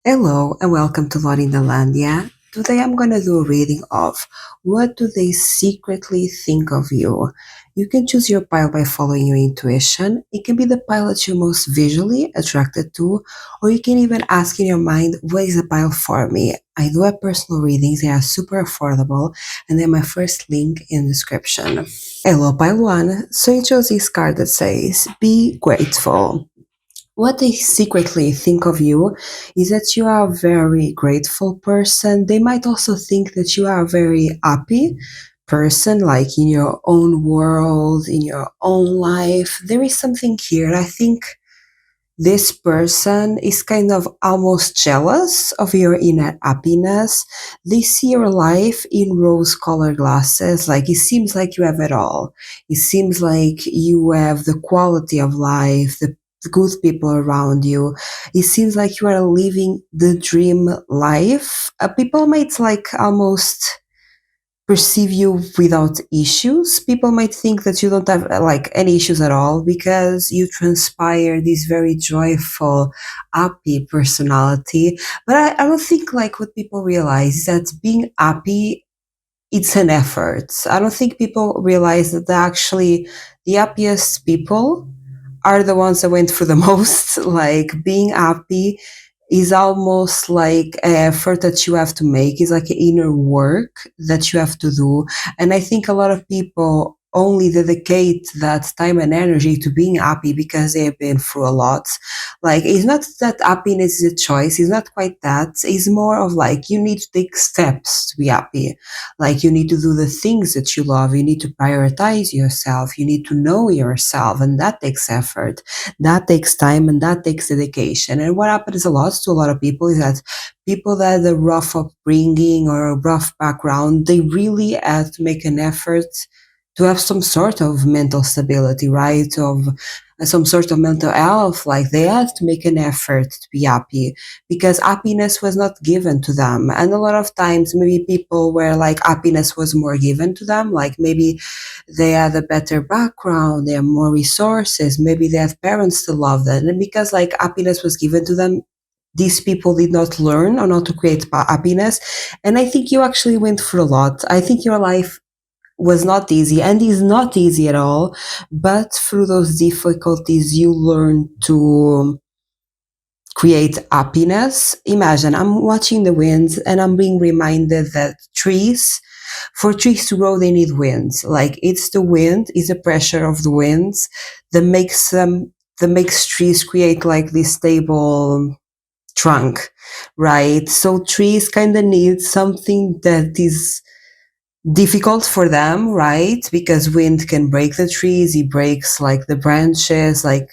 Hello and welcome to Laurindalandia. Today I'm going to do a reading of what do they secretly think of you. You can choose your pile by following your intuition. It can be the pile that you're most visually attracted to, or you can even ask in your mind, what is a pile for me? I do have personal readings, they are super affordable, and they're my first link in the description. Hello, pile 1. So you chose this card that says, be grateful. What they secretly think of you is that you are a very grateful person. They might also think that you are a very happy person, like in your own world, in your own life. There is something here. I think this person is kind of almost jealous of your inner happiness. They see your life in rose colored glasses. Like it seems like you have it all. It seems like you have the quality of life, the good people around you. It seems like you are living the dream life. People might like almost perceive you without issues. People might think that you don't have like any issues at all because you transpire this very joyful, happy personality. But I don't think like what people realize is that being happy, it's an effort. I don't think people realize that actually the happiest people are the ones that went through the most. Like being happy is almost like an effort that you have to make. It's like an inner work that you have to do. And I think a lot of people only dedicate that time and energy to being happy because they have been through a lot. Like it's not that happiness is a choice. It's not quite that. It's more of like you need to take steps to be happy. Like you need to do the things that you love. You need to prioritize yourself. You need to know yourself. And that takes effort. That takes time and that takes dedication. And what happens a lot to a lot of people is that people that had a rough upbringing or a rough background, they really had to make an effort to have some sort of mental stability, right? Of some sort of mental health. Like they had to make an effort to be happy because happiness was not given to them. And a lot of times, maybe people where like happiness was more given to them, like maybe they had a better background, they have more resources, maybe they have parents to love them. And because like happiness was given to them, these people did not learn on how to create happiness. And I think you actually went through a lot. I think your life was not easy and is not easy at all. But through those difficulties, you learn to create happiness. Imagine I'm watching the winds and I'm being reminded that for trees to grow, they need winds. Like it's the wind, it's the pressure of the winds that makes trees create like this stable trunk, right? So trees kind of need something that is difficult for them, right? Because wind can break the trees, it breaks like the branches, like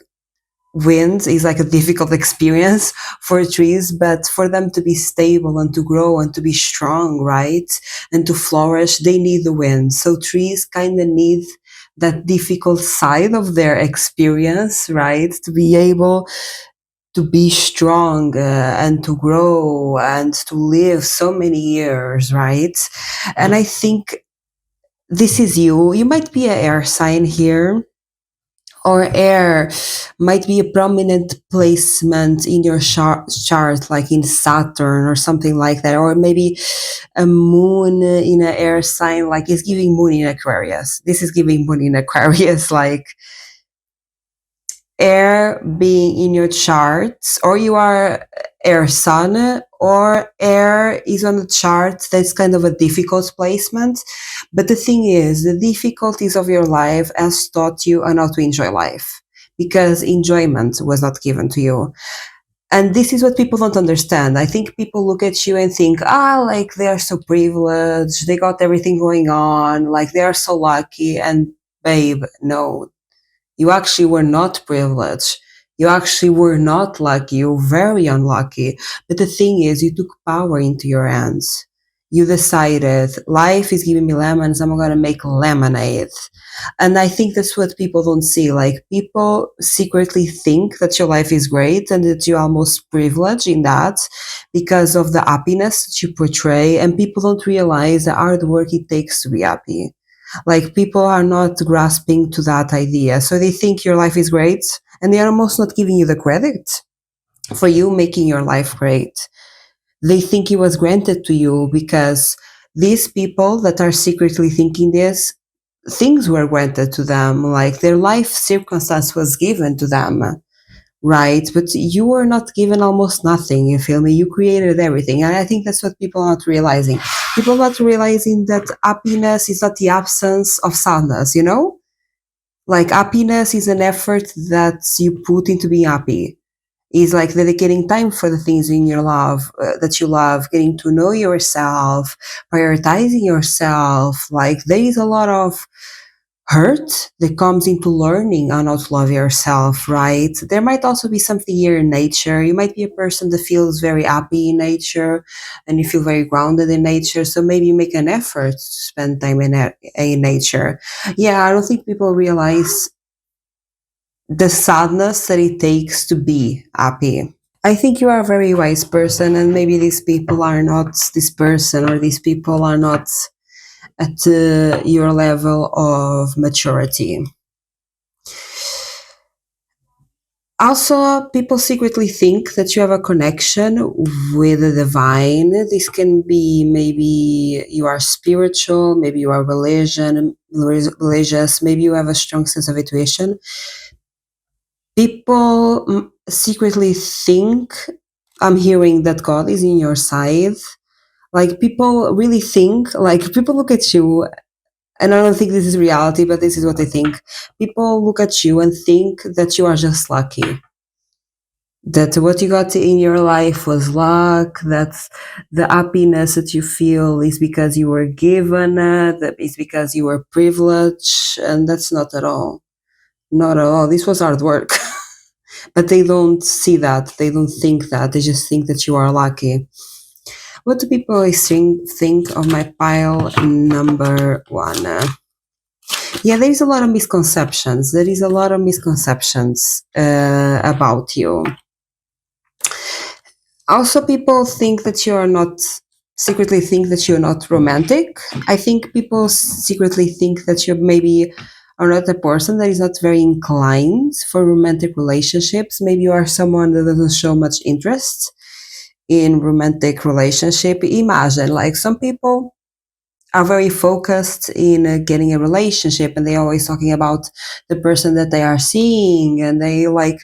wind is like a difficult experience for trees, but for them to be stable and to grow and to be strong, right? And to flourish, they need the wind. So trees kind of need that difficult side of their experience, right? To be able to be strong and to grow and to live so many years, right? And I think this is you. You might be an air sign here, or air might be a prominent placement in your chart, like in Saturn or something like that, or maybe a moon in an air sign, like it's giving moon in Aquarius. This is giving moon in Aquarius, like air being in your charts, or you are air sun, or air is on the chart. That's kind of a difficult placement. But the thing is, the difficulties of your life has taught you on how to enjoy life, because enjoyment was not given to you. And this is what people don't understand. I think people look at you and think, like they are so privileged, they got everything going on, like they are so lucky. And babe, no, you actually were not privileged. You actually were not lucky. You're very unlucky. But the thing is, you took power into your hands. You decided, life is giving me lemons, I'm going to make lemonade. And I think that's what people don't see. Like, people secretly think that your life is great and that you're almost privileged in that because of the happiness that you portray. And people don't realize the hard work it takes to be happy. Like people are not grasping to that idea. So they think your life is great and they are almost not giving you the credit. for you making your life great. They think it was granted to you because these people that are secretly thinking this, things were granted to them, like their life circumstance was given to them, right? But you were not given almost nothing, you feel me? You created everything. And I think that's what people are not realizing. People are not realizing that happiness is not the absence of sadness, you know? Like happiness is an effort that you put into being happy. Is like dedicating time for the things in your love that you love, getting to know yourself, prioritizing yourself. Like there is a lot of hurt that comes into learning how not to love yourself, right? There might also be something here in nature. You might be a person that feels very happy in nature and you feel very grounded in nature. So maybe you make an effort to spend time in nature. Yeah, I don't think people realize the sadness that it takes to be happy. I think you are a very wise person, and maybe these people are not this person, or these people are not at your level of maturity. Also, people secretly think that you have a connection with the divine. This can be maybe you are spiritual, maybe you are religious, maybe you have a strong sense of intuition. People secretly think, I'm hearing that God is in your side. Like people really think, like people look at you, and I don't think this is reality, but this is what they think. People look at you and think that you are just lucky. That what you got in your life was luck, that the happiness that you feel is because you were given it, that is because you were privileged, and that's not at all. Not at all. This was hard work. But they don't see that. They don't think that. They just think that you are lucky. What do people think of my pile number one? Yeah, there is a lot of misconceptions. There is a lot of misconceptions about you. Also, people think that you are not, secretly think that you're not romantic. I think people secretly think that you maybe are not a person that is not very inclined for romantic relationships. Maybe you are someone that doesn't show much interest in romantic relationship. Imagine, like some people are very focused in getting a relationship, and they always talking about the person that they are seeing, and they like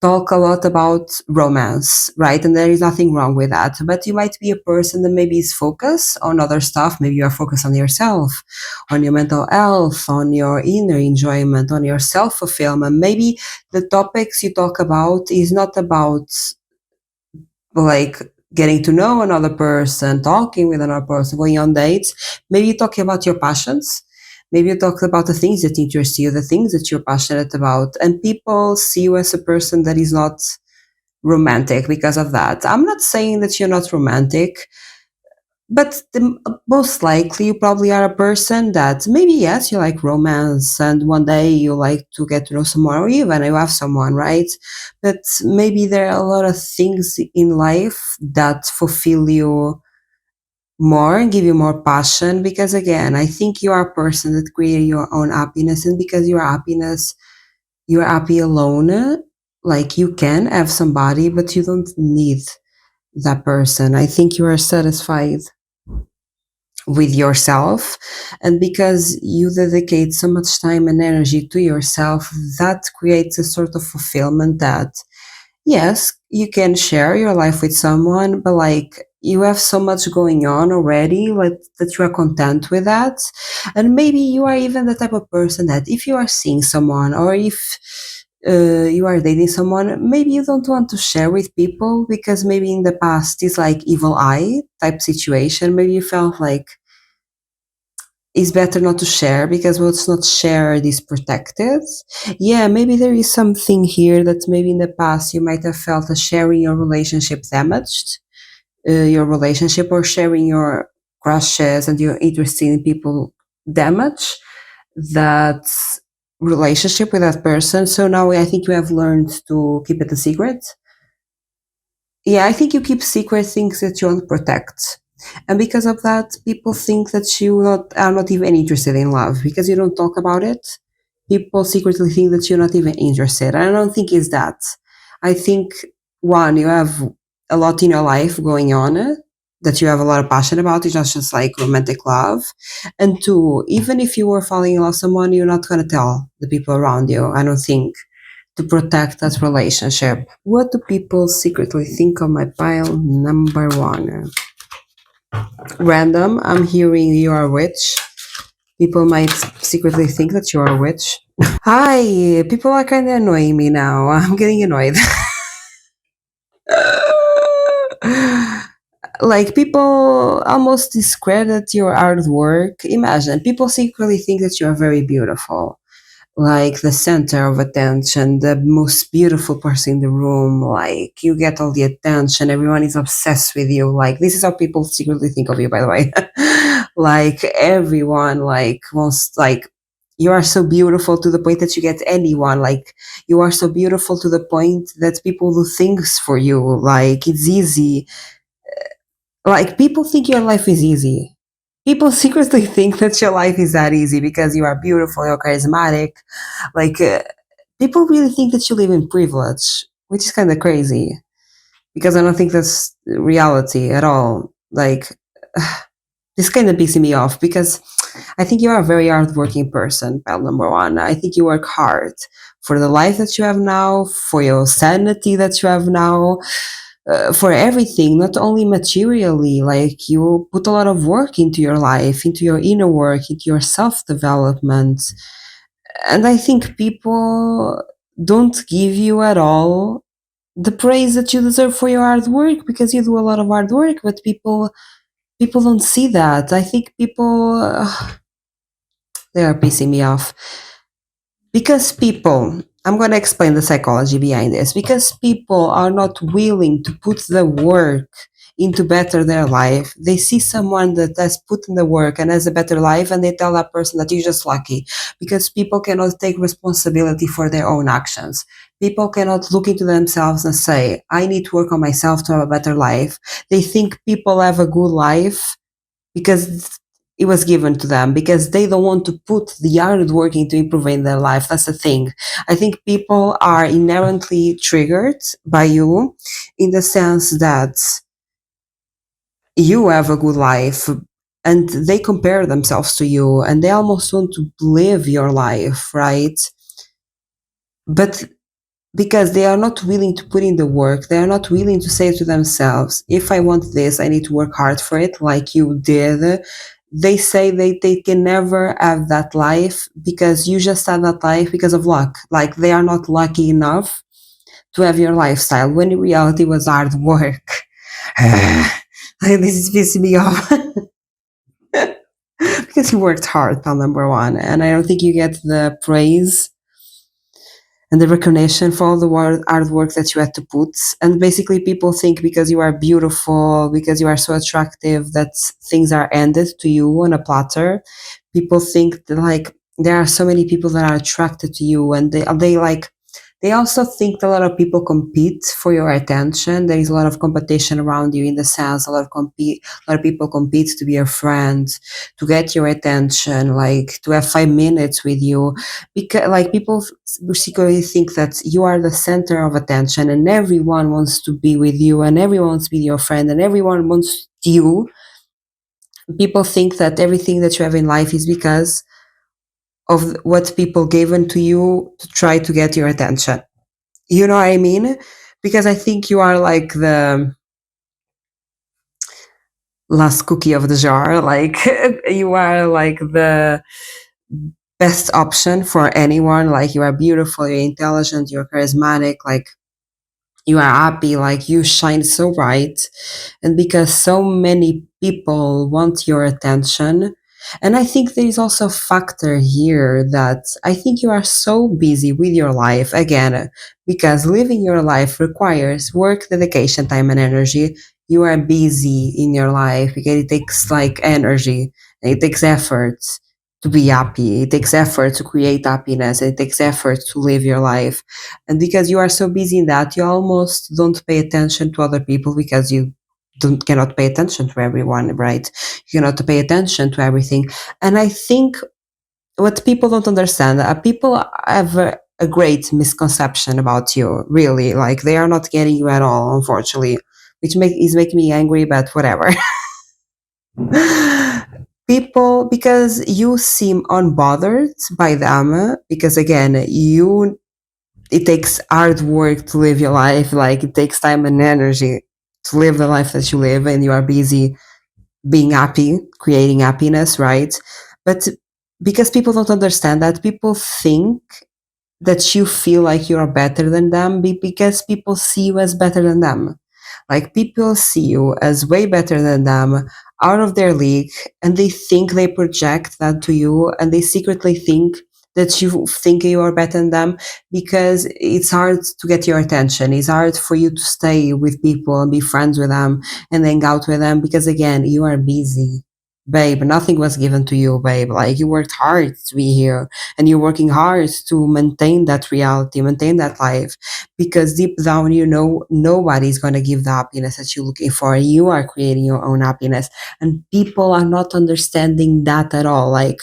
talk a lot about romance, right? And there is nothing wrong with that. But you might be a person that maybe is focused on other stuff. Maybe you are focused on yourself, on your mental health, on your inner enjoyment, on your self fulfillment. Maybe the topics you talk about is not about like getting to know another person, talking with another person, going on dates. Maybe you're talking about your passions. Maybe you talk about the things that interest you, the things that you're passionate about. And people see you as a person that is not romantic because of that. I'm not saying that you're not romantic, but most likely you probably are a person that maybe, yes, you like romance and one day you like to get to know someone, or even you have someone, right? But maybe there are a lot of things in life that fulfill you more and give you more passion, because again, I think you are a person that create your own happiness, and because your happiness, you're happy alone. Like you can have somebody, but you don't need that person. I think you are satisfied with yourself, and because you dedicate so much time and energy to yourself, that creates a sort of fulfillment that, yes, you can share your life with someone, but like you have so much going on already, like that you are content with that. And maybe you are even the type of person that if you are seeing someone, or if you are dating someone, maybe you don't want to share with people because maybe in the past it's like evil eye type situation. Maybe you felt like it's better not to share because what's not shared is protected. Yeah, maybe there is something here that maybe in the past you might have felt that sharing your relationship damaged your relationship, or sharing your crushes and your interest in people damage that relationship with that person. So now I think you have learned to keep it a secret. Yeah, I think you keep secret things that you want to protect. And because of that, people think that are not even interested in love because you don't talk about it. People secretly think that you're not even interested. I don't think it's that. I think one, you have a lot in your life going on, that you have a lot of passion about. It's not just like romantic love. And two, even if you were falling in love with someone, you're not going to tell the people around you, I don't think, to protect that relationship. What do people secretly think of my pile number one? Random, I'm hearing you are a witch. People might secretly think that you're a witch. Hi, people are kind of annoying me now. I'm getting annoyed. Like, people almost discredit your artwork. Imagine, people secretly think that you are very beautiful, like the center of attention, the most beautiful person in the room. Like, you get all the attention, everyone is obsessed with you. Like, this is how people secretly think of you, by the way. Like, everyone like wants, like, you are so beautiful to the point that you get anyone. Like, you are so beautiful to the point that people do things for you. Like, it's easy. Like, people think your life is easy. People secretly think that your life is that easy because you are beautiful, you're charismatic. Like, people really think that you live in privilege, which is kind of crazy because I don't think that's reality at all. Like, this kind of pisses me off because I think you are a very hardworking person, pal number one. I think you work hard for the life that you have now, for your sanity that you have now, for everything, not only materially. Like, you put a lot of work into your life, into your inner work, into your self development. And I think people don't give you at all the praise that you deserve for your hard work because you do a lot of hard work, but people don't see that. I think people, they are pissing me off. Because people, I'm going to explain the psychology behind this. Because people are not willing to put the work into better their life. They see someone that has put in the work and has a better life, and they tell that person that you're just lucky. Because people cannot take responsibility for their own actions. People cannot look into themselves and say, I need to work on myself to have a better life. They think people have a good life because it was given to them, because they don't want to put the hard work into improving their life. That's the thing. I think people are inherently triggered by you, in the sense that you have a good life and they compare themselves to you and they almost want to live your life, right? But because they are not willing to put in the work, they are not willing to say to themselves, if I want this, I need to work hard for it, like you did. They say they can never have that life because you just had that life because of luck. Like, they are not lucky enough to have your lifestyle, when in reality it was hard work. Like, this is pissing me off. Because you worked hard, pal number one, and I don't think you get the praise and the recognition for all the hard work that you had to put. And basically, people think because you are beautiful, because you are so attractive, that things are handed to you on a platter. People think that, like, there are so many people that are attracted to you, and they like, they also think that a lot of people compete for your attention. There is a lot of competition around you, in the sense a lot of people compete to be your friend, to get your attention, like to have 5 minutes with you, because, like, people secretly think that you are the center of attention and everyone wants to be with you and everyone wants to be your friend and everyone wants you. People think that everything that you have in life is because of what people gave to you to try to get your attention. You know what I mean? Because I think you are like the last cookie of the jar. Like, you are like the best option for anyone. Like, you are beautiful, you're intelligent, you're charismatic, like, you are happy, like, you shine so bright. And because so many people want your attention, and I think there is also a factor here that I think you are so busy with your life, again, because living your life requires work, dedication, time, and energy. You are busy in your life because it takes, like, energy, and it takes effort to be happy, it takes effort to create happiness, it takes effort to live your life. And because you are so busy in that, you almost don't pay attention to other people, because you don't cannot pay attention to everyone, right? You cannot pay attention to everything. And I think what people don't understand, people have a great misconception about you, really. Like, they are not getting you at all, unfortunately, which is making me angry, but whatever. People, because you seem unbothered by them, because again, it takes hard work to live your life, like it takes time and energy to live the life that you live, and you are busy being happy, creating happiness, right? But because people don't understand that, people think that you feel like you're better than them because people see you as better than them. Like, people see you as way better than them, out of their league, and they think they project that to you, and they secretly think that you think you are better than them, because it's hard to get your attention. It's hard for you to stay with people and be friends with them and hang out with them, because again, you are busy. Babe, nothing was given to you, babe. Like, you worked hard to be here, and you're working hard to maintain that reality, maintain that life, because deep down, you know, nobody's going to give the happiness that you're looking for. You are creating your own happiness, and people are not understanding that at all. Like,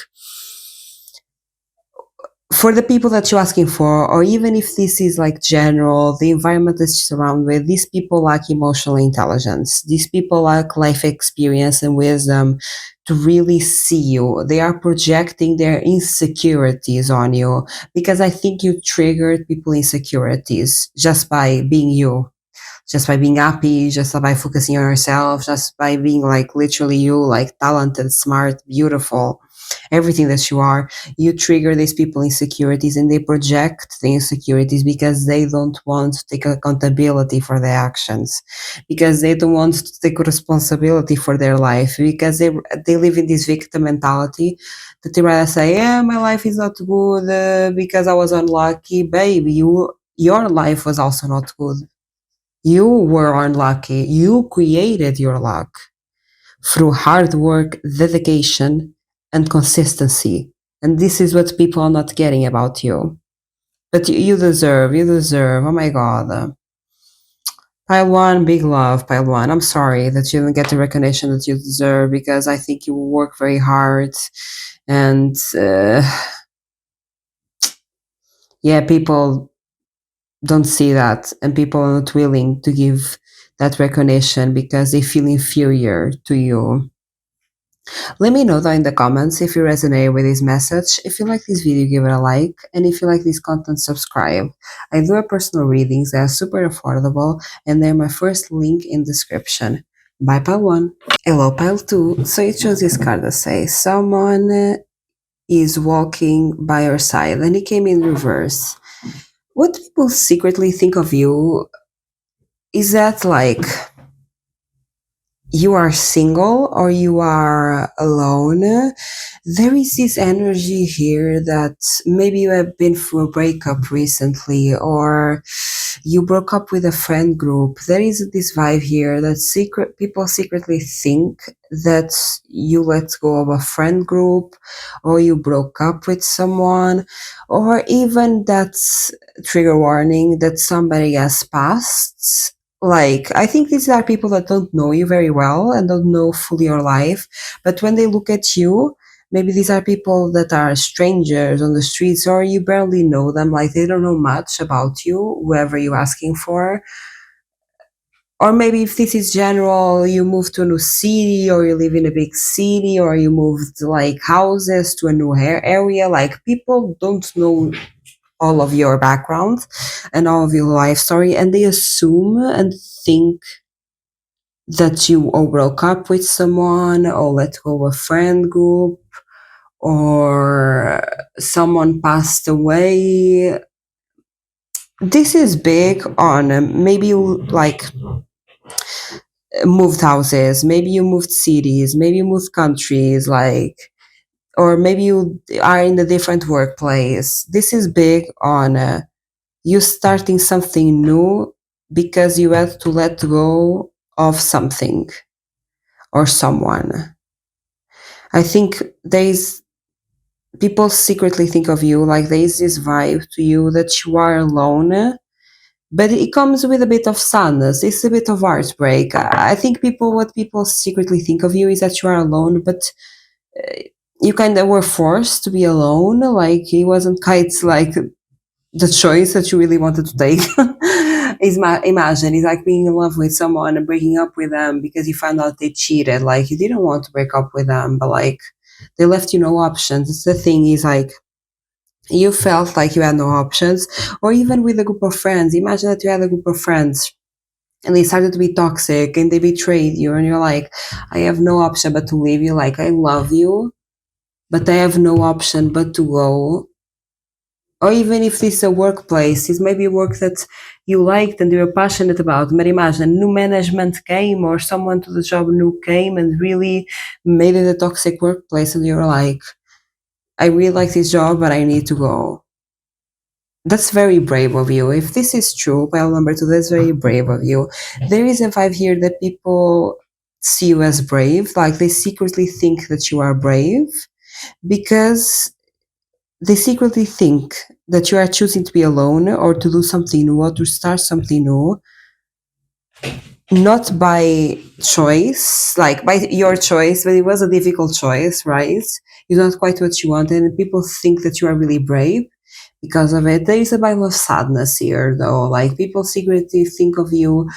for the people that you're asking for, or even if this is like general, the environment that you surround with, these people lack emotional intelligence. These people lack life experience and wisdom to really see you. They are projecting their insecurities on you, because I think you triggered people insecurities just by being you, just by being happy, just by focusing on yourself, just by being like literally you, like talented, smart, beautiful, everything that you are. You trigger these people insecurities, and they project the insecurities because they don't want to take accountability for their actions, because they don't want to take responsibility for their life, because they live in this victim mentality, that they rather say, yeah, my life is not good because I was unlucky. Babe, your life was also not good. You were unlucky. You created your luck through hard work, dedication, and consistency. And this is what people are not getting about you. But you deserve. Oh my God. Pile one, big love, pile one. I'm sorry that you didn't get the recognition that you deserve, because I think you work very hard. And yeah, people don't see that, and people are not willing to give that recognition because they feel inferior to you. Let me know down in the comments if you resonate with this message. If you like this video, give it a like, and if you like this content, subscribe. I do have personal readings that are super affordable, and they're my first link in description. Bye, pile one. Hello, pile two. So you chose this card that says someone is walking by your side, and it came in reverse. What people secretly think of you is that, like, you are single or you are alone. There is this energy here that maybe you have been through a breakup recently, or you broke up with a friend group. There is this vibe here that people secretly think that you let go of a friend group, or you broke up with someone, or even that's trigger warning that somebody has passed. Like, I think these are people that don't know you very well and don't know fully your life, but when they look at you, maybe these are people that are strangers on the streets, or you barely know them, like they don't know much about you, whoever you're asking for. Or maybe if this is general, you moved to a new city, or you live in a big city, or you moved like houses to a new area. Like, people don't know all of your background and all of your life story, and they assume and think that you all broke up with someone, or let go of a friend group, or someone passed away. This is big on maybe you like moved houses, maybe you moved cities, maybe you moved countries, like, or maybe you are in a different workplace. This is big on you starting something new because you had to let go of something or someone. I think there's people secretly think of you, like there's this vibe to you that you are alone, but it comes with a bit of sadness. It's a bit of heartbreak. I think what people secretly think of you is that you are alone, but you kind of were forced to be alone. Like, it wasn't quite like the choice that you really wanted to take. Imagine it's like being in love with someone and breaking up with them because you found out they cheated. Like you didn't want to break up with them, but like they left you no options. It's the thing is like you felt like you had no options, or even with a group of friends. Imagine that you had a group of friends and they started to be toxic and they betrayed you, and you're like, I have no option but to leave you. Like I love you, but I have no option but to go. Or even if this is a workplace, it's maybe work that you liked and you were passionate about. But imagine new management came or someone to the job new came and really made it a toxic workplace, and you're like, I really like this job, but I need to go. That's very brave of you. If this is true, pile number two, that's very brave of you. There is a vibe here that people see you as brave, like they secretly think that you are brave because they secretly think that you are choosing to be alone or to do something new or to start something new, not by choice, like by your choice, but it was a difficult choice, right? It's not quite what you wanted, and people think that you are really brave because of it. There is a vibe of sadness here, though. Like people secretly think of you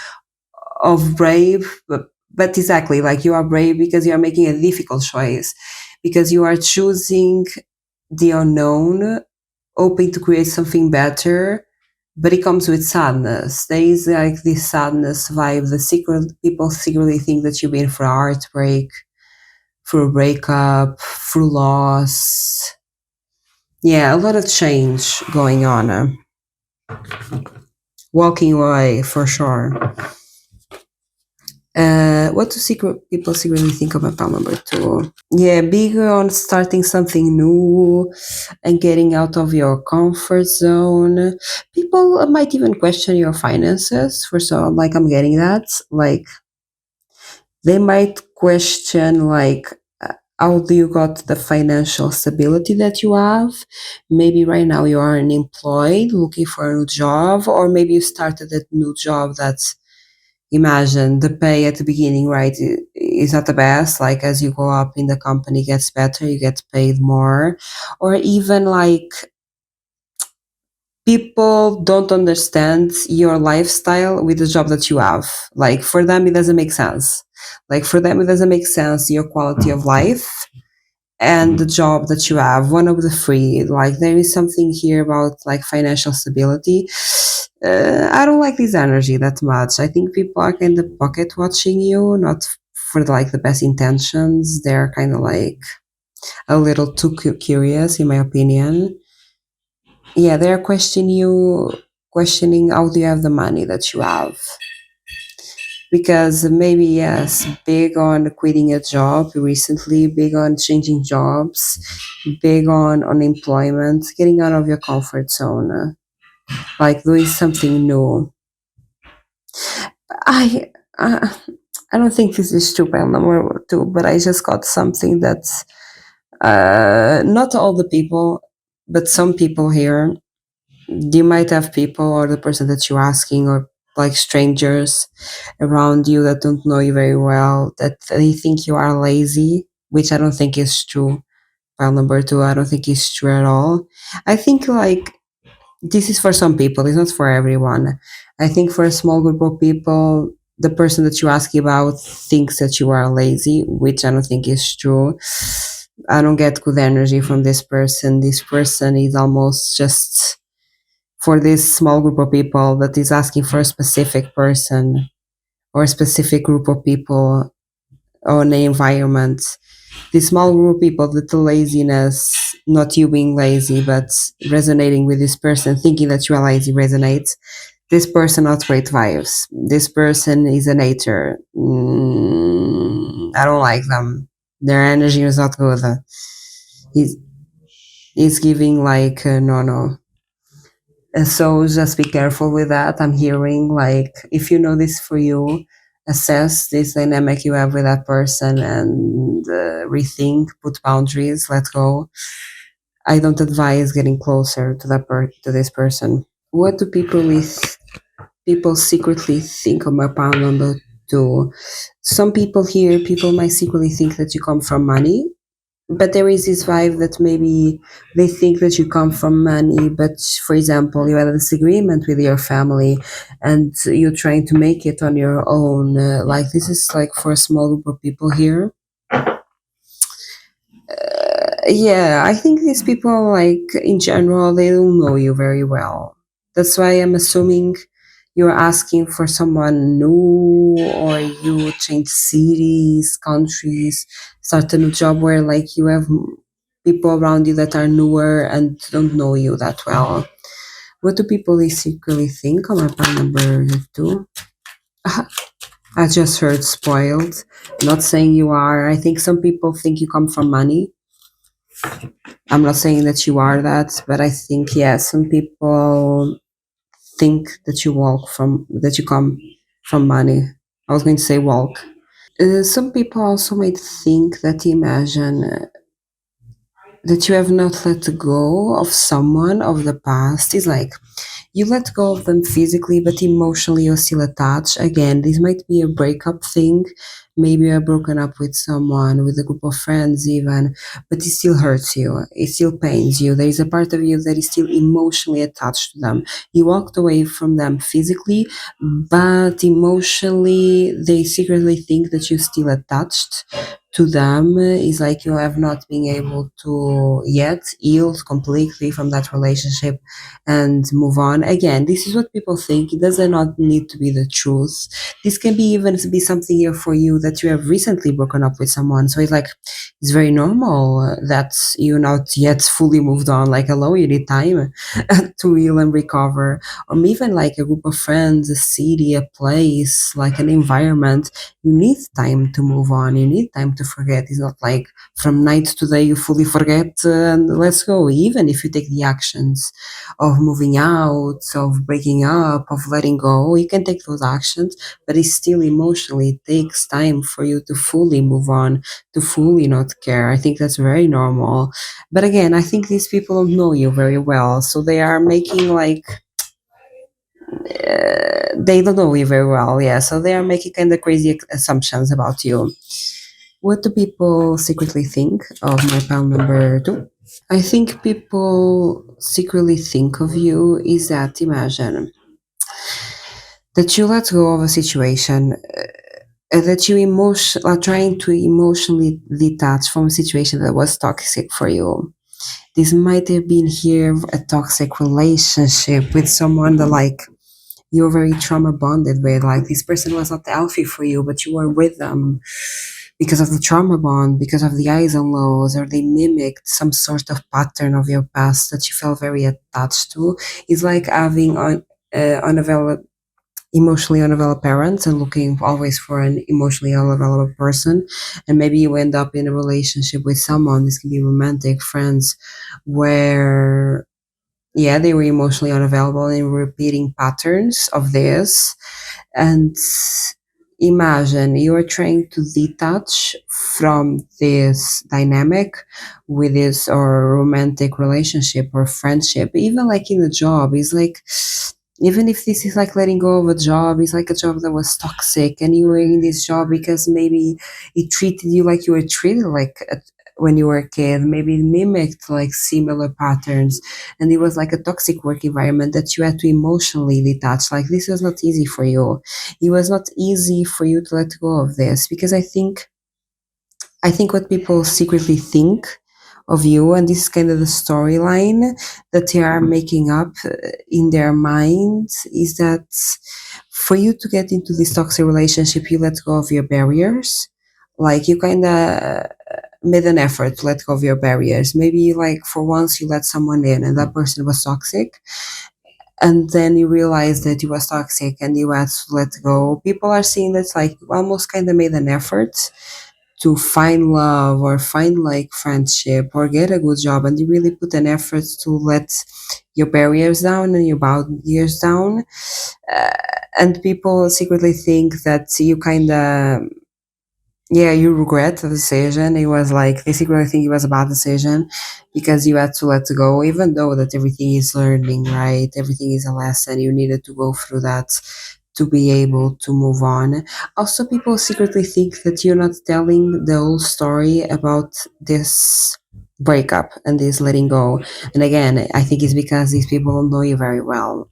of brave, but exactly like you are brave because you are making a difficult choice, because you are choosing the unknown, hoping to create something better, but it comes with sadness. There is like this sadness vibe. The secret people secretly think that you've been through a heartbreak, through a breakup, through loss. Yeah, a lot of change going on. Walking away for sure. What do secret people secretly think of about number two? Yeah, big on starting something new and getting out of your comfort zone. People might even question your finances. For so, like I'm getting that. Like they might question like how do you got the financial stability that you have? Maybe right now you are unemployed, looking for a new job, or maybe you started a new job that's, imagine the pay at the beginning, right, is not the best. Like as you go up in the company gets better, you get paid more. Or even like people don't understand your lifestyle with the job that you have. Like for them it doesn't make sense. Like for them it doesn't make sense, your quality of life and the job that you have, one of the three. Like there is something here about like financial stability. I don't like this energy that much. I think people are kind of pocket watching you, not for like the best intentions. They're kind of like a little too curious, in my opinion. Yeah, they're questioning you, questioning how do you have the money that you have. Because maybe, yes, big on quitting a job recently, big on changing jobs, big on unemployment, getting out of your comfort zone, like doing something new. I, uh, I don't think this is true, pile number two, but I just got something that's not all the people, but some people here. You might have people or the person that you're asking, or like strangers around you that don't know you very well, that they think you are lazy, which I don't think is true. Pile number two, I don't think is true at all. I think like this is for some people, it's not for everyone. I think for a small group of people, the person that you ask about thinks that you are lazy, which I don't think is true. I don't get good energy from this person. This person is almost just for this small group of people that is asking for a specific person or a specific group of people or an environment. This small group of people, that the laziness, not you being lazy, but resonating with this person, thinking that you are lazy, resonates. This person not great vibes. This person is an hater. I don't like them. Their energy is not good. He's, he's giving like no, no. And so just be careful with that. I'm hearing like if you know this for you, assess this dynamic you have with that person and rethink, put boundaries, let go. I don't advise getting closer to to this person. What do people secretly think of my pound number two? Some people here, people might secretly think that you come from money, but there is this vibe that maybe they think that you come from money, but for example you had a disagreement with your family and you're trying to make it on your own, like this is like for a small group of people here. Yeah, I think these people, like in general, they don't know you very well. That's why I'm assuming you're asking for someone new, or you change cities, countries, start a new job where like you have people around you that are newer and don't know you that well. What do people secretly think on my part number two? I just heard spoiled. Not saying you are. I think some people think you come from money. I'm not saying that you are that, but I think yeah, some people think that you come from money. I was going to say walk. Some people also might think that imagine that you have not let go of someone of the past is like you let go of them physically, but emotionally you're still attached. Again, this might be a breakup thing. Maybe you're broken up with someone, with a group of friends, even, but it still hurts you. It still pains you. There is a part of you that is still emotionally attached to them. You walked away from them physically, but emotionally, they secretly think that you're still attached to them. Is like you have not been able to yet heal completely from that relationship and move on. Again, this is what people think. It does not need to be the truth. This can be even be something here for you that you have recently broken up with someone. So it's like it's very normal that you're not yet fully moved on. Like hello, you need time to heal and recover. Or even like a group of friends, a city, a place, like an environment. You need time to move on. You need time to forget. It's not like from night to day you fully forget and let's go. Even if you take the actions of moving out, of breaking up, of letting go. You can take those actions, but it's still emotionally, it takes time for you to fully move on, to fully not care. I think that's very normal. But again, I think these people don't know you very well. So they are making like, they don't know you very well. Yeah. So they are making kind of crazy assumptions about you. What do people secretly think of my pal number two? I think people secretly think of you is that imagine that you let go of a situation, that you are trying to emotionally detach from a situation that was toxic for you. This might have been here a toxic relationship with someone that like you're very trauma bonded with. Like this person was not healthy for you, but you were with them because of the trauma bond, because of the highs and lows, or they mimicked some sort of pattern of your past that you felt very attached to. It's like having undeveloped, emotionally undeveloped parents and looking always for an emotionally undeveloped person. And maybe you end up in a relationship with someone, this can be romantic, friends, where yeah, they were emotionally unavailable and repeating patterns of this. And imagine you are trying to detach from this dynamic with this or romantic relationship or friendship, even like in a job. It's like, even if this is like letting go of a job, it's like a job that was toxic and you were in this job because maybe it treated you like you were treated like when you were a kid, maybe it mimicked like similar patterns, and it was like a toxic work environment that you had to emotionally detach. Like this was not easy for you. It was not easy for you to let go of this because I think what people secretly think of you, and this is kind of the storyline that they are making up in their minds, is that for you to get into this toxic relationship, you let go of your barriers. Like you kind of made an effort to let go of your barriers. Maybe like for once you let someone in and that person was toxic, and then you realize that it was toxic and you had to let go. People are seeing that like you almost kind of made an effort to find love or find like friendship or get a good job, and you really put an effort to let your barriers down and your boundaries down. uh, and people secretly think that you kind of, yeah, you regret the decision. It was like they secretly think it was a bad decision because you had to let go, even though that everything is learning, right? Everything is a lesson. You needed to go through that to be able to move on. Also, people secretly think that you're not telling the whole story about this breakup and this letting go. And again, I think it's because these people don't know you very well.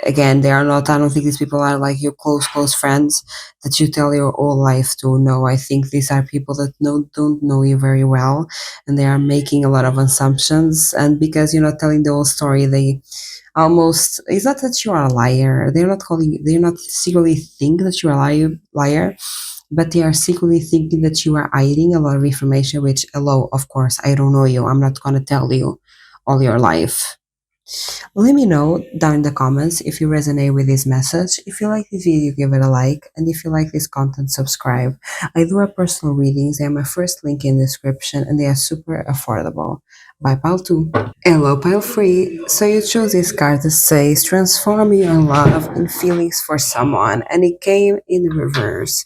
Again, they are not, I don't think these people are like your close friends that you tell your whole life to. No, I think these are people that don't know you very well, and they are making a lot of assumptions. And because you're not telling the whole story, they almost, it's not that you are a liar, they're not secretly think that you are a liar, but they are secretly thinking that you are hiding a lot of information, which, hello, of course, I don't know you, I'm not going to tell you all your life. Let me know down in the comments if you resonate with this message. If you like this video, give it a like, and if you like this content, subscribe. I do have personal readings. They have my first link in the description, and they are super affordable. Bye, pal 2. Hello, pile free. So you chose this card that says transform your love and feelings for someone, and it came in reverse.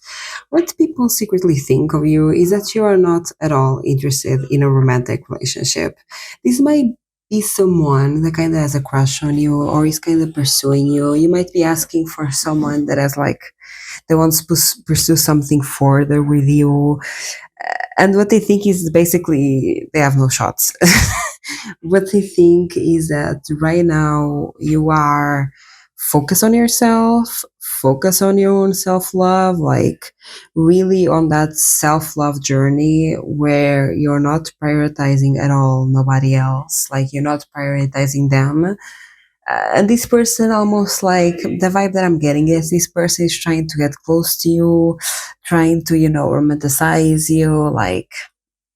What people secretly think of you is that you are not at all interested in a romantic relationship. This might be someone that kind of has a crush on you or is kind of pursuing you. You might be asking for someone that has like, they want to pursue something further with you, and what they think is basically they have no shots. What they think is that right now you are focus on yourself, focus on your own self-love, like really on that self-love journey where you're not prioritizing at all nobody else, like you're not prioritizing them. And this person, almost like the vibe that I'm getting is this person is trying to get close to you, trying to, romanticize you. Like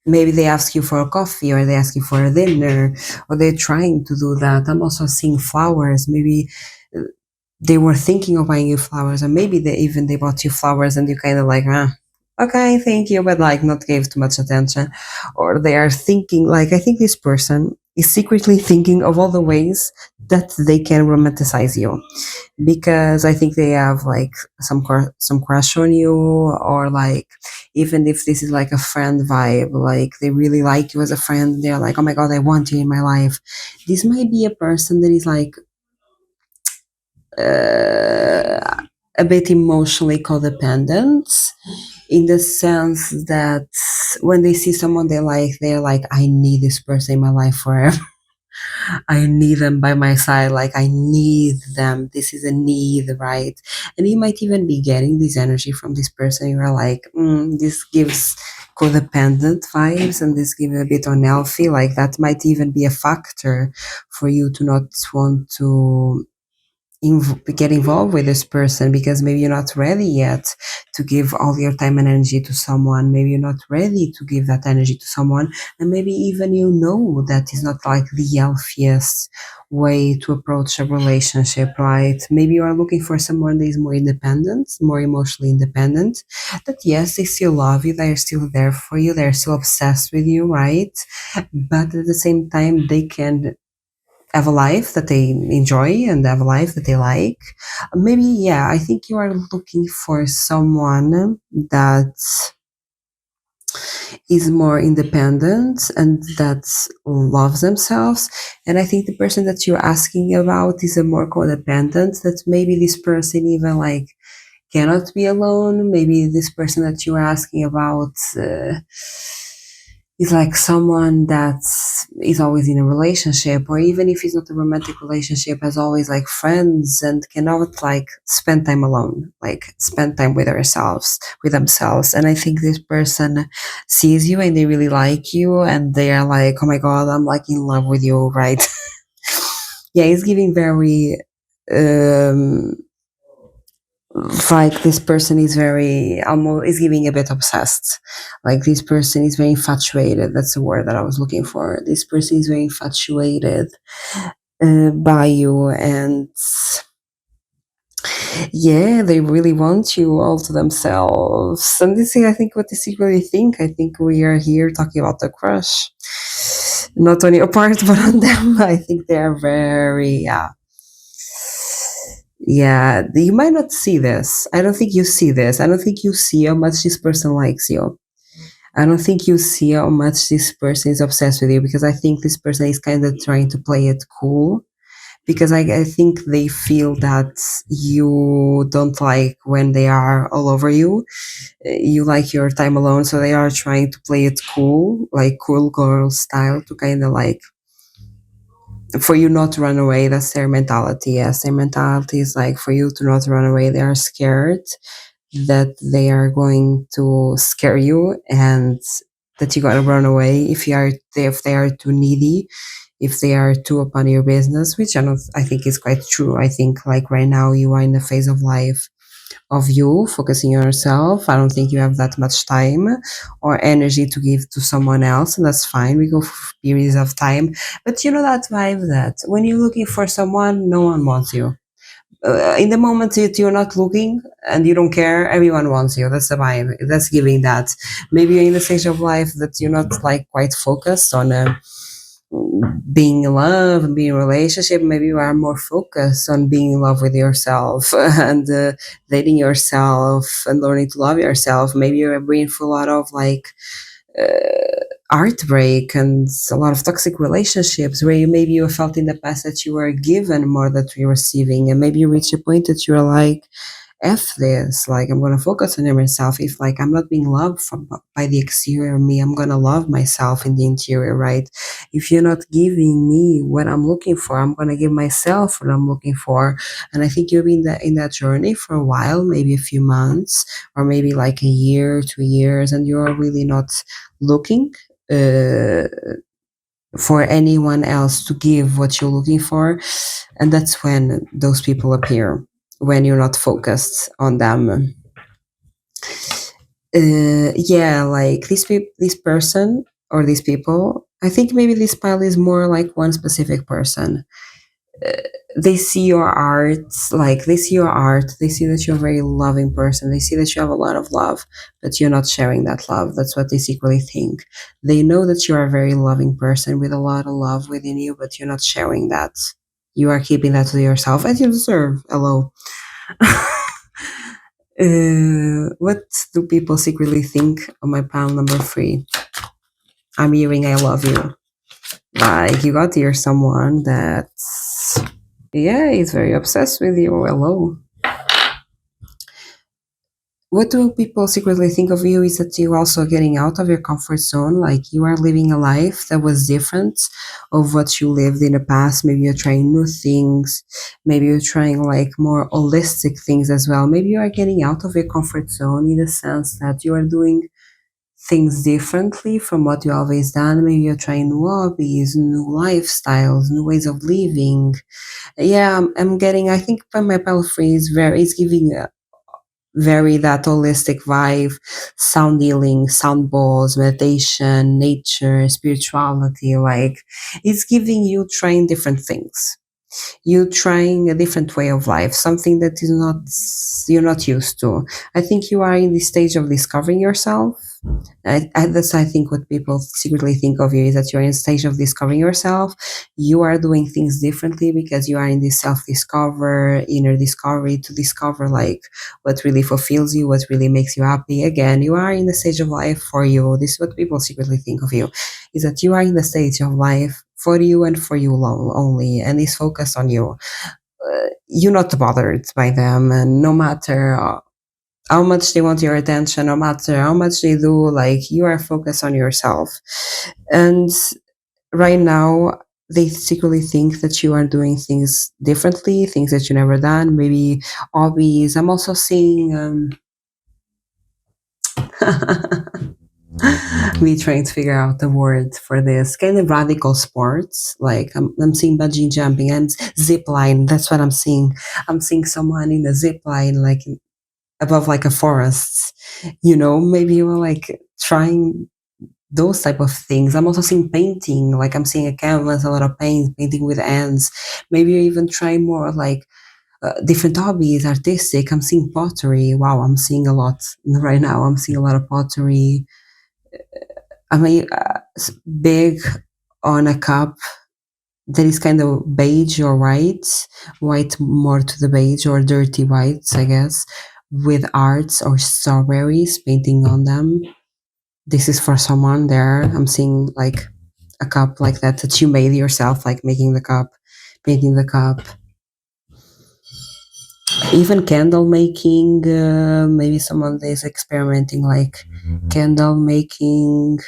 maybe they ask you for a coffee or they ask you for a dinner, or they're trying to do that. I'm also seeing flowers. Maybe they were thinking of buying you flowers, or maybe they bought you flowers and you kind of like, okay, thank you, but like not gave too much attention. Or they are thinking, like, I think this person is secretly thinking of all the ways that they can romanticize you, because I think they have like some crush on you, or like even if this is like a friend vibe, like they really like you as a friend, they're like, oh my god, I want you in my life. This might be a person that is like a bit emotionally codependent, in the sense that when they see someone they like, they're like, I need this person in my life forever. I need them by my side, like I need them. This is a need, right? And you might even be getting this energy from this person. You are like, this gives codependent vibes, and this gives a bit unhealthy. Like that might even be a factor for you to not want to get involved with this person, because maybe you're not ready yet to give all your time and energy to someone. Maybe you're not ready to give that energy to someone, and maybe even that is not like the healthiest way to approach a relationship, right? Maybe you are looking for someone that is more independent, more emotionally independent, that yes, they still love you, they're still there for you, they're still obsessed with you, right? But at the same time, they can have a life that they enjoy and have a life that they like. Maybe, yeah, I think you are looking for someone that is more independent and that loves themselves. And I think the person that you're asking about is a more codependent, that maybe this person even like cannot be alone. Maybe this person that you are asking about is like someone that is always in a relationship, or even if it's not a romantic relationship, has always like friends and cannot like spend time alone, like spend time with themselves. And I think this person sees you and they really like you, and they are like, oh my god, I'm like in love with you, right? Yeah, it's giving very um like this person is very almost is giving a bit obsessed, like this person is very infatuated. That's the word that I was looking for. This person is very infatuated by you, and yeah, they really want you all to themselves. And this is, I think, what they secretly think. I think we are here talking about the crush, not on your part but on them. I think they are very, yeah, you might not see this. I don't think you see this. I don't think you see how much this person likes you. I don't think you see how much this person is obsessed with you, because I think this person is kind of trying to play it cool, because I think they feel that you don't like when they are all over you. You like your time alone, so they are trying to play it cool, like cool girl style, to kind of like for you not to run away. That's their mentality. Yes, their mentality is like for you to not run away. They are scared that they are going to scare you and that you gotta run away if they are too needy, if they are too upon your business, which I think is quite true. I think like right now you are in the phase of life of you focusing on yourself. I don't think you have that much time or energy to give to someone else, and that's fine. We go for periods of time, but you know that vibe that when you're looking for someone, no one wants you. In the moment that you're not looking and you don't care, everyone wants you. That's the vibe. That's giving that. Maybe you're in the stage of life that you're not like quite focused on being in love and being in a relationship. Maybe you are more focused on being in love with yourself and dating yourself and learning to love yourself. Maybe you're bringing for a lot of like heartbreak and a lot of toxic relationships where maybe you felt in the past that you were given more than you're receiving, and maybe you reach a point that you're like, F this, like I'm gonna focus on myself. If like I'm not being loved from by the exterior me, I'm gonna love myself in the interior, right? If you're not giving me what I'm looking for, I'm gonna give myself what I'm looking for. And I think you've been in that journey for a while, maybe a few months, or maybe like a year, 2 years, and you're really not looking uh, for anyone else to give what you're looking for. And that's when those people appear, when you're not focused on them. Yeah, like this person or these people, I think maybe this pile is more like one specific person. They see your art, like they see your art, they see that you're a very loving person, they see that you have a lot of love, but you're not sharing that love. That's what they secretly think. They know that you're a very loving person with a lot of love within you, but you're not sharing that. You are keeping that to yourself, as you deserve. Hello. What do people secretly think of my pile number 3? I'm hearing I love you. Like you got here someone that's, yeah, he's very obsessed with you. Hello. What do people secretly think of you is that you're also getting out of your comfort zone. Like you are living a life that was different of what you lived in the past. Maybe you're trying new things. Maybe you're trying like more holistic things as well. Maybe you are getting out of your comfort zone in the sense that you are doing things differently from what you always done. Maybe you're trying new hobbies, new lifestyles, new ways of living. Yeah, I'm getting, I think my palfrey is it's giving very that holistic vibe, sound healing, sound bowls, meditation, nature, spirituality. Like it's giving you trying different things. You trying a different way of life, something that is not you're not used to. I think you are in the stage of discovering yourself. That's I think what people secretly think of you is that you're in a stage of discovering yourself. You are doing things differently because you are in this self-discover, inner discovery to discover like what really fulfills you, what really makes you happy. Again, you are in the stage of life for you. This is what people secretly think of you, is that you are in the stage of life for you and for you alone only, and is focused on you. You're not bothered by them, and no matter how much they want your attention, no matter how much they do, like you are focused on yourself. And right now, they secretly think that you are doing things differently, things that you never done, maybe hobbies. I'm also seeing me trying to figure out the word for this kind of radical sports. Like I'm seeing bungee jumping and zip line. That's what I'm seeing. I'm seeing someone in a zip line, like above like a forest. Maybe you were like trying those type of things. I'm also seeing painting. Like I'm seeing a canvas, a lot of painting with hands. Maybe you even try more like different hobbies, artistic. I'm seeing pottery. Wow, I'm seeing a lot right now. I'm seeing a lot of pottery. I mean, big on a cup that is kind of beige or white more to the beige or dirty whites, I guess, with arts or strawberries painting on them. This is for someone there. I'm seeing like a cup like that you made yourself, like making the cup, painting the cup, even candle making. Maybe someone is experimenting like candle making.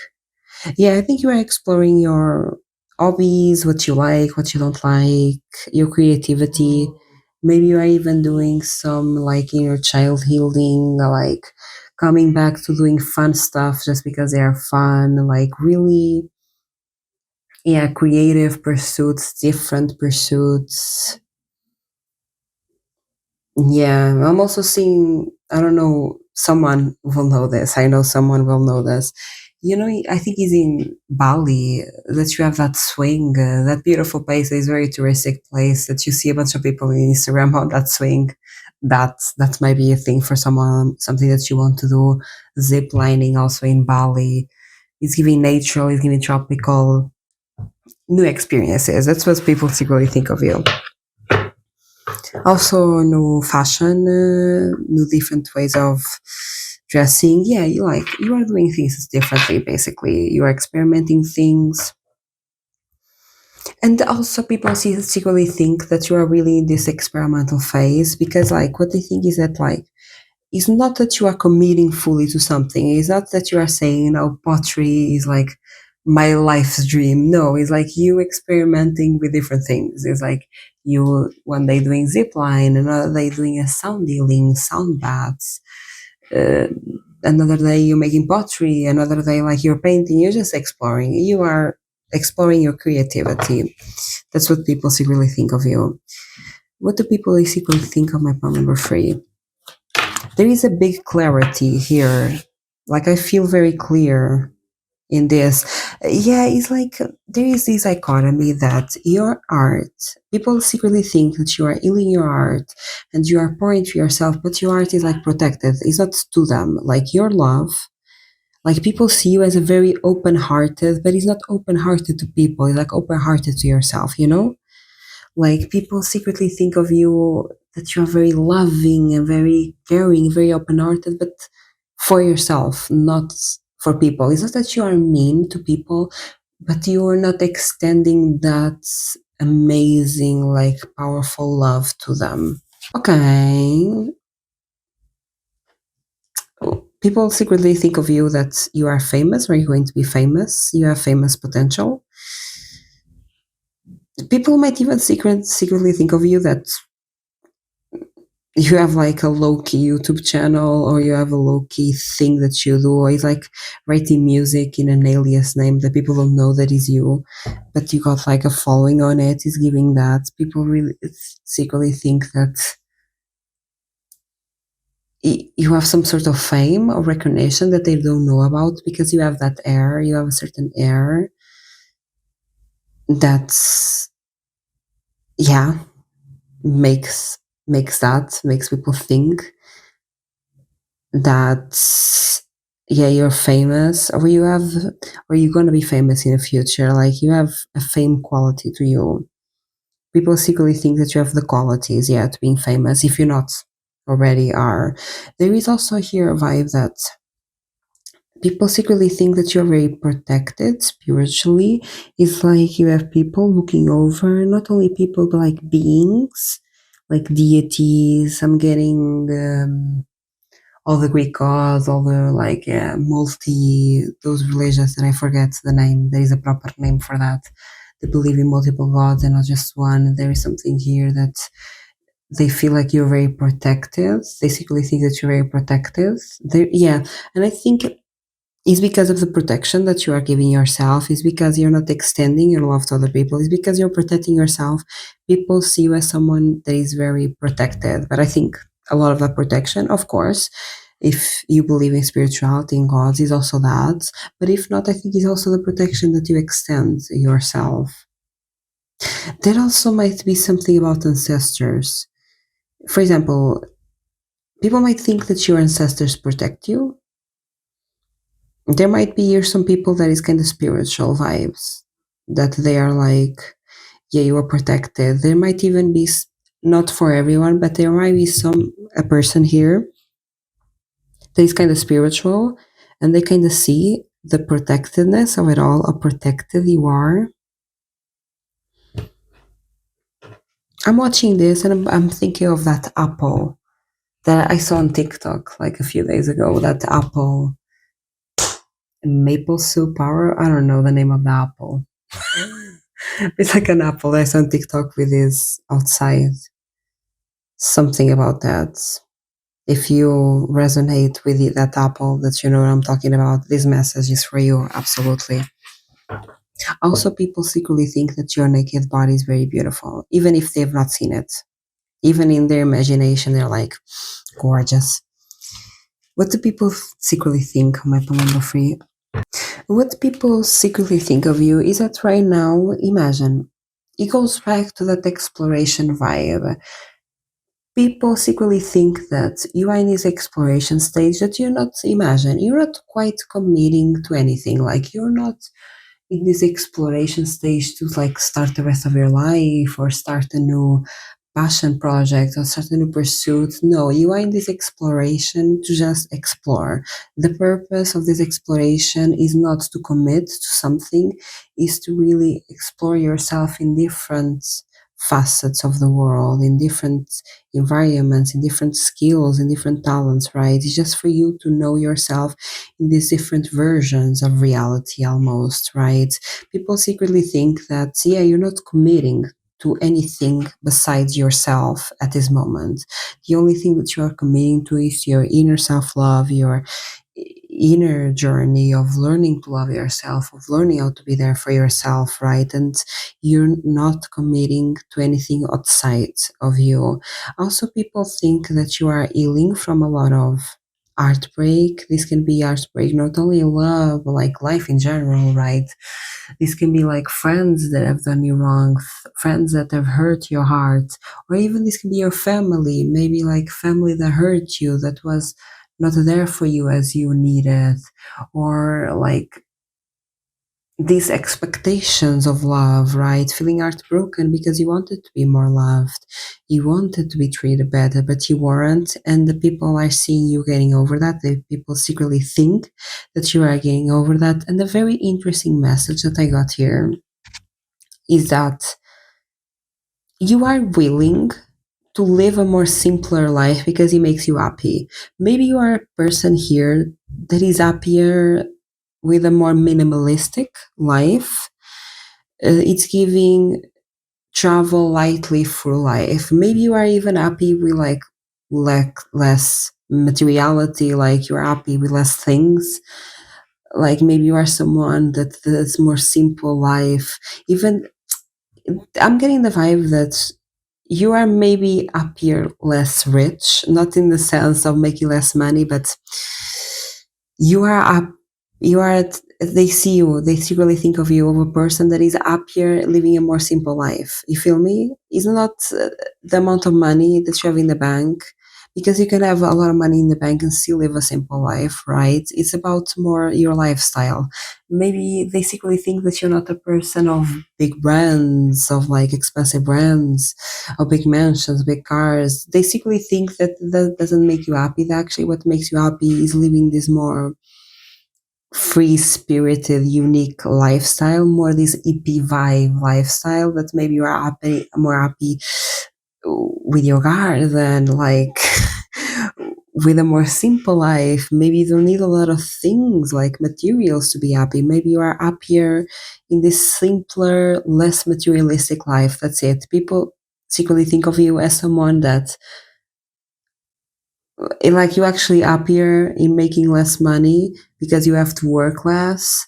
Yeah, I think you are exploring your hobbies, what you like, what you don't like, your creativity. Maybe you are even doing some like inner child healing, like coming back to doing fun stuff just because they are fun, like really, yeah, creative pursuits, different pursuits. Yeah, I'm also seeing, I don't know, someone will know this. I know someone will know this. You know, I think he's in Bali, that you have that swing, that beautiful place, this very touristic place that you see a bunch of people in Instagram on that swing. That might be a thing for someone, something that you want to do. Zip lining also in Bali. It's giving natural, it's giving tropical, new experiences. That's what people secretly think of you. Also, new fashion, new different ways of dressing. Yeah, you are doing things differently. Basically, you are experimenting things, and also people secretly think that you are really in this experimental phase because, like, what they think is that like it's not that you are committing fully to something. It's not that you are saying, "Oh, pottery is like my life's dream." No, it's like you experimenting with different things. It's like you one day doing zip line, another day doing a sound healing, sound baths, uh, another day you're making pottery, another day like you're painting. You're just exploring. You are exploring your creativity. That's what people secretly think of you. What do people secretly think of my palm number three? There is a big clarity here. Like I feel very clear in this. Yeah, it's like there is this dichotomy that your art, people secretly think that you are healing your art and you are pouring to yourself, but your art is like protected. It's not to them. Like your love, like people see you as a very open hearted, but it's not open hearted to people. It's like open hearted to yourself, you know? Like people secretly think of you that you are very loving and very caring, very open-hearted, but for yourself, not for people. It's not that you are mean to people, but you are not extending that amazing, like powerful love to them. Okay. People secretly think of you that you are famous or you're going to be famous. You have famous potential. People might even secretly think of you that you have like a low key YouTube channel or you have a low key thing that you do, or it's like writing music in an alias name that people don't know that is you, but you got like a following on it, is giving that. People really secretly think that you have some sort of fame or recognition that they don't know about because you have that air, you have a certain air that's, yeah, makes makes people think that, yeah, you're famous or you have, or you're going to be famous in the future, like you have a fame quality to you. People secretly think that you have the qualities, yeah, to being famous if you're not already are. There is also here a vibe that people secretly think that you're very protected spiritually. It's like you have people looking over, not only people but like beings, like deities. I'm getting all the Greek gods, all the like those religions that I forget the name. There is a proper name for that. They believe in multiple gods and not just one. There is something here that they feel like you're very protected. They secretly think that you're very protected. Yeah, and I think it's because of the protection that you are giving yourself. It's because you're not extending your love to other people. It's because you're protecting yourself. People see you as someone that is very protected. But I think a lot of that protection, of course, if you believe in spirituality and gods, is also that. But if not, I think it's also the protection that you extend yourself. There also might be something about ancestors. For example, people might think that your ancestors protect you. There might be here some people that is kind of spiritual vibes, that they are like, yeah, you are protected. There might even be, not for everyone, but there might be a person here that is kind of spiritual and they kind of see the protectedness of it all, how protected you are. I'm watching this and I'm thinking of that apple that I saw on TikTok like a few days ago. That apple, maple soup power. I don't know the name of the apple. It's like an apple I saw on TikTok with this outside. Something about that. If you resonate with that apple, that you know what I'm talking about, this message is for you, absolutely. Also, people secretly think that your naked body is very beautiful, even if they've not seen it. Even in their imagination, they're like, gorgeous. What do people secretly think? My poem number three. What people secretly think of you is that right now, imagine, it goes back to that exploration vibe. People secretly think that you are in this exploration stage that you're not, imagine, you're not quite committing to anything. Like, you're not in this exploration stage to like start the rest of your life or start a new passion project or start a new pursuit. No, you are in this exploration to just explore. The purpose of this exploration is not to commit to something, is to really explore yourself in different facets of the world, in different environments, in different skills, in different talents, right? It's just for you to know yourself in these different versions of reality almost, right? People secretly think that, yeah, you're not committing to anything besides yourself at this moment. The only thing that you are committing to is your inner self love, your inner journey of learning to love yourself, of learning how to be there for yourself, right? And you're not committing to anything outside of you. Also, people think that you are healing from a lot of heartbreak. This can be heartbreak, not only love, but like life in general, right? This can be like friends that have done you wrong, friends that have hurt your heart, or even this can be your family, maybe like family that hurt you, that was not there for you as you needed, or like these expectations of love, right? Feeling heartbroken because you wanted to be more loved, you wanted to be treated better, but you weren't, and the people are seeing you getting over that. The people secretly think that you are getting over that. And the very interesting message that I got here is that you are willing to live a more simpler life because it makes you happy. Maybe you are a person here that is happier with a more minimalistic life. It's giving travel lightly through life. Maybe you are even happy with like less materiality, like you're happy with less things. Like maybe you are someone that does more simple life. Even I'm getting the vibe that you are maybe happier, less rich, not in the sense of making less money, but you are up, you are, they see you, they secretly think of you of a person that is happier living a more simple life. You feel me? It's not the amount of money that you have in the bank, because you can have a lot of money in the bank and still live a simple life, right? It's about more your lifestyle. Maybe they secretly think that you're not a person of big brands, of like expensive brands, of big mansions, big cars. They secretly think that that doesn't make you happy. That actually what makes you happy is living this more free spirited, unique lifestyle, more this hippie vibe lifestyle, that maybe you are happy, more happy with your garden, like with a more simple life. Maybe you don't need a lot of things like materials to be happy. Maybe you are happier in this simpler, less materialistic life. That's it. People secretly think of you as someone that, like, you actually happier in making less money because you have to work less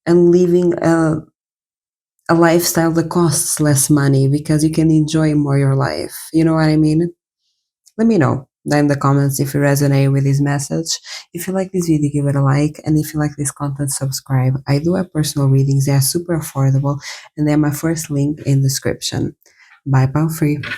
and living a lifestyle that costs less money because you can enjoy more your life. You know what I mean? Let me know down in the comments if you resonate with this message. If you like this video, give it a like. And if you like this content, subscribe. I do have personal readings. They are super affordable. And they're my first link in the description. Bye, pal free.